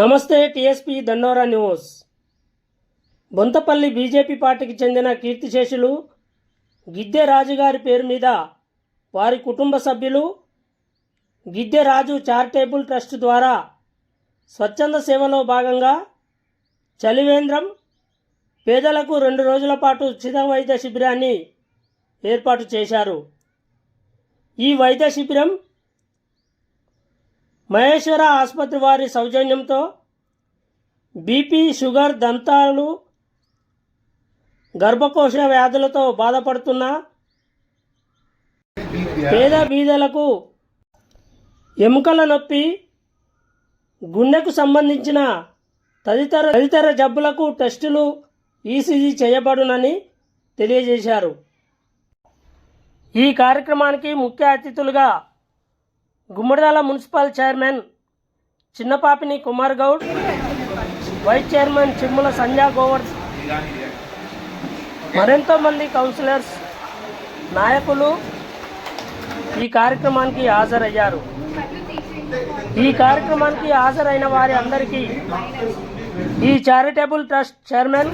నమస్తే టీఎస్పీ దండోరా news. Bonthapalli BJP పార్టీకి చెందిన కీర్తిశేషులు గిద్దె రాజు గారి పేరు మీద వారి కుటుంబ సభ్యులు గిద్దె రాజు చారిటబుల్ ట్రస్ట్ ద్వారా స్వచ్ఛంద సేవలో భాగంగా చలివేంద్రం పేదలకు 2 రోజుల పాటు ఉచిత వైద్య శిబిరాన్ని ఏర్పాటు చేశారు. ఈ వైద్య శిబిరం మహేశ్వర ఆసుపత్రి వారి సౌజన్యంతో బీపీ, షుగర్, దంతాలు, గర్భకోశ వ్యాధులతో బాధపడుతున్న పేద బీదలకు ఎముకల నొప్పి, గుండెకు సంబంధించిన తదితర జబ్బులకు టెస్టులు, ఈసీజీ చేయబడునని తెలియజేశారు. ఈ కార్యక్రమానికి ముఖ్య అతిథులుగా Gummadidala municipal chairman Chinnapapini Kumar Goud, vice chairman Chimmula Sandhya Govardhan, మరెంతో మంది కౌన్సిలర్స్, నాయకులు ఈ కార్యక్రమానికి హాజరయ్యారు. ఈ కార్యక్రమానికి హాజరైన వారి అందరికీ ఈ charitable trust chairman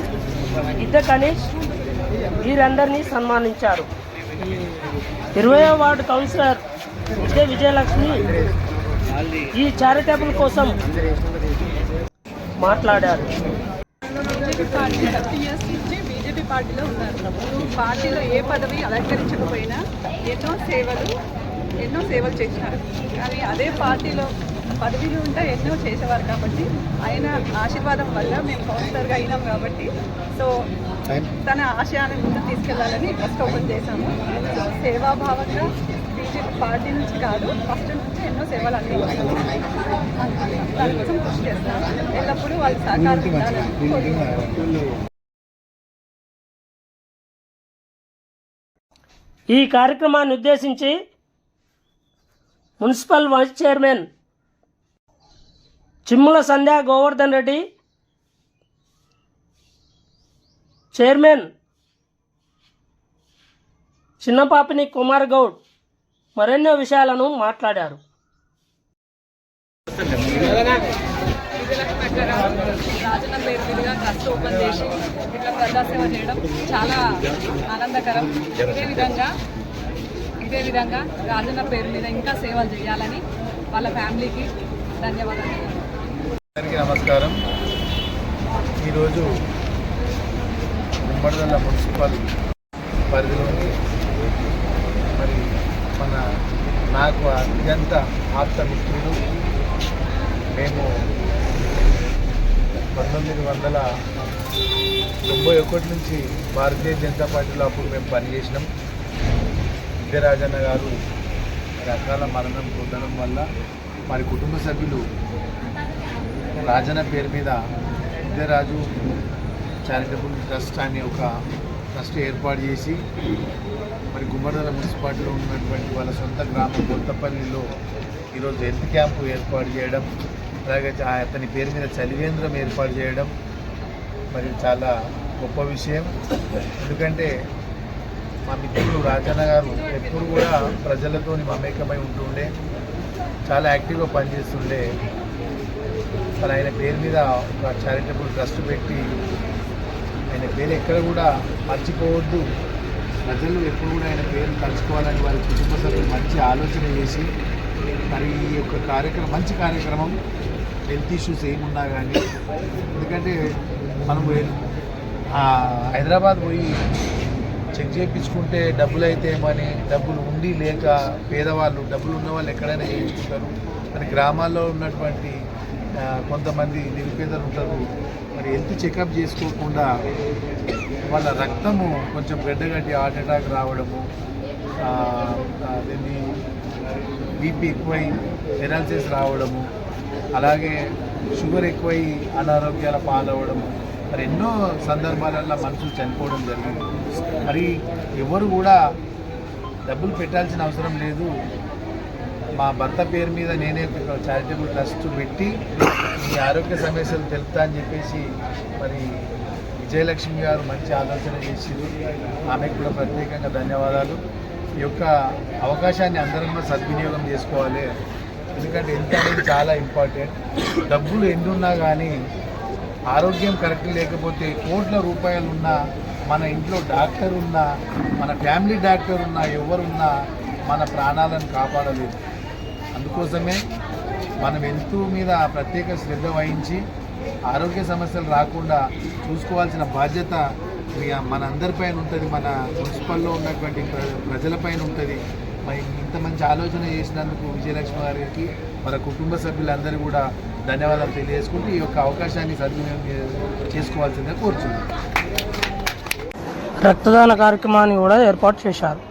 Gidde Kanish వీరందరినీ సన్మానించారు. 20వ వార్డు కౌన్సిలర్ గిద్దె విజయలక్ష్మి ఈ చారిటబుల్ కోసం మాట్లాడారు. బీజేపీ పార్టీలో ఉన్నారు. పార్టీలో ఏ పదవి అలంకరించకపోయినా ఎన్నో సేవలు చేసినారు. కానీ అదే పార్టీలో పదవిలో ఉంటే ఎన్నో చేసేవారు. కాబట్టి ఆయన ఆశీర్వాదం వల్ల మేము కౌన్సిలర్గా అయినాం. కాబట్టి సో తన ఆశయాన్ని ముందు తీసుకెళ్లాలని ట్రస్ట్ ఓపెన్ చేశాము. సో సేవాభావంగా బీజేపీ పార్టీ నుంచి కాదు, ఫస్ట్ నుంచి ఎన్నో సేవలు అందించాము. దానికోసం కృషి చేస్తాము. ఎల్లప్పుడూ వాళ్ళు సహకారం ఉండాలని కోరుకుంటున్నాము. ఈ కార్యక్రమాన్ని ఉద్దేశించి municipal vice chairman Chimmula Sandhya Govardhan Reddy, chairman Chinnapapini Kumar Goud మరెన్నో విషయాలను మాట్లాడారు. రాజన్న పేరు మీదుగా ట్రస్ట్ ఓపెన్ చేసి ఇట్లా ప్రజాసేవ చేయడం చాలా ఆనందకరం. ఇదే విధంగా రాజన్న పేరు మీద ఇంకా సేవలు చేయాలని వాళ్ళ ఫ్యామిలీకి ధన్యవాదాలు. అందరికీ నమస్కారం. ఈరోజు గుమ్మడిదల మున్సిపల్ పరిధిలోని నాకు అత్యంత ఆప్తమిత్రుడు, మేము 1991 నుంచి భారతీయ జనతా పార్టీలో అప్పుడు మేము పనిచేసినాం. గిద్దె రాజన్న గారు రకాల మరణం పొందడం వల్ల మరి కుటుంబ సభ్యులు రాజన్న పేరు మీద గిద్దె రాజు చారిటబుల్ ట్రస్ట్ అని ఒక ట్రస్ట్ ఏర్పాటు చేసి మరి గుమ్మడిదల మున్సిపాలిటీలో ఉన్నటువంటి వాళ్ళ సొంత గ్రామం బొంతపల్లిలో ఈరోజు హెల్త్ క్యాంపు ఏర్పాటు చేయడం, అలాగే అతని పేరు మీద చలివేంద్రం ఏర్పాటు చేయడం మరి చాలా గొప్ప విషయం. ఎందుకంటే మా మిత్రులు రాజన్న గారు ఎప్పుడు కూడా ప్రజలతో మమేకమై ఉంటుండే, చాలా యాక్టివ్గా పనిచేస్తుండే. మరి ఆయన పేరు మీద ఒక చారిటబుల్ ట్రస్ట్ పెట్టి ఆయన పేరు ఎక్కడ కూడా మర్చిపోవద్దు, ప్రజలు ఎప్పుడు కూడా ఆయన పేరు తలుచుకోవాలని వారి కుటుంబ సభ్యులు మంచి ఆలోచన చేసి మరి ఈ యొక్క కార్యక్రమం మంచి కార్యక్రమం. హెల్త్ ఇష్యూస్ ఏమున్నా కానీ, ఎందుకంటే మనము హైదరాబాద్ పోయి చెక్ చేయించుకుంటే డబ్బులు అయితే ఏమని, డబ్బులు ఉండి లేక పేదవాళ్ళు, డబ్బులు ఉన్న వాళ్ళు ఎక్కడైనా చేయించుకుంటారు. మరి గ్రామాల్లో ఉన్నటువంటి కొంతమంది నిరుపేదలు ఉంటారు, మరి హెల్త్ చెకప్ చేసుకోకుండా వాళ్ళ రక్తము కొంచెం గడ్డగట్టి హార్ట్ అటాక్ రావడము, దీన్ని బీపీ ఎక్కువై పెరాలసిస్ రావడము, అలాగే షుగర్ ఎక్కువై అనారోగ్యాల పాలవడము, మరి ఎన్నో సందర్భాలలో మనుషులు చనిపోవడం జరిగింది. మరి ఎవరు కూడా డబ్బులు పెట్టాల్సిన అవసరం లేదు. మా భర్త పేరు మీద నేనే చారిటబుల్ ట్రస్ట్ పెట్టి మీ ఆరోగ్య సమస్యలు తెలుపుతా అని చెప్పేసి మరి విజయలక్ష్మి గారు మంచి ఆలోచన చేసిరు. ఆమెకు కూడా ప్రత్యేకంగా ధన్యవాదాలు. ఈ యొక్క అవకాశాన్ని అందరం సద్వినియోగం చేసుకోవాలి. ఎందుకంటే హెల్త్ అనేది చాలా ఇంపార్టెంట్. డబ్బులు ఎన్నున్నా కానీ ఆరోగ్యం కరెక్ట్ లేకపోతే కోట్ల రూపాయలు ఉన్నా, మన ఇంట్లో డాక్టర్ ఉన్నా, మన ఫ్యామిలీ డాక్టర్ ఉన్నా, ఎవరున్నా మన ప్రాణాలను కాపాడలేదు. అందుకోసమే మనం హెల్త్ మీద ప్రత్యేక శ్రద్ధ వహించి ఆరోగ్య సమస్యలు రాకుండా చూసుకోవాల్సిన బాధ్యత మన అందరిపైన ఉంటుంది, మన మున్సిపల్లో ఉన్నటువంటి ప్రజలపైన ఉంటుంది. మరి ఇంత మంచి ఆలోచన చేసినందుకు విజయలక్ష్మి గారికి మన కుటుంబ సభ్యులందరూ కూడా ధన్యవాదాలు తెలియజేసుకుంటూ ఈ యొక్క అవకాశాన్ని సద్వినియోగం చేసుకోవాల్సిందిగా కోరుచున్నాను. రక్తదాన కార్యక్రమాన్ని కూడా ఏర్పాటు చేశారు.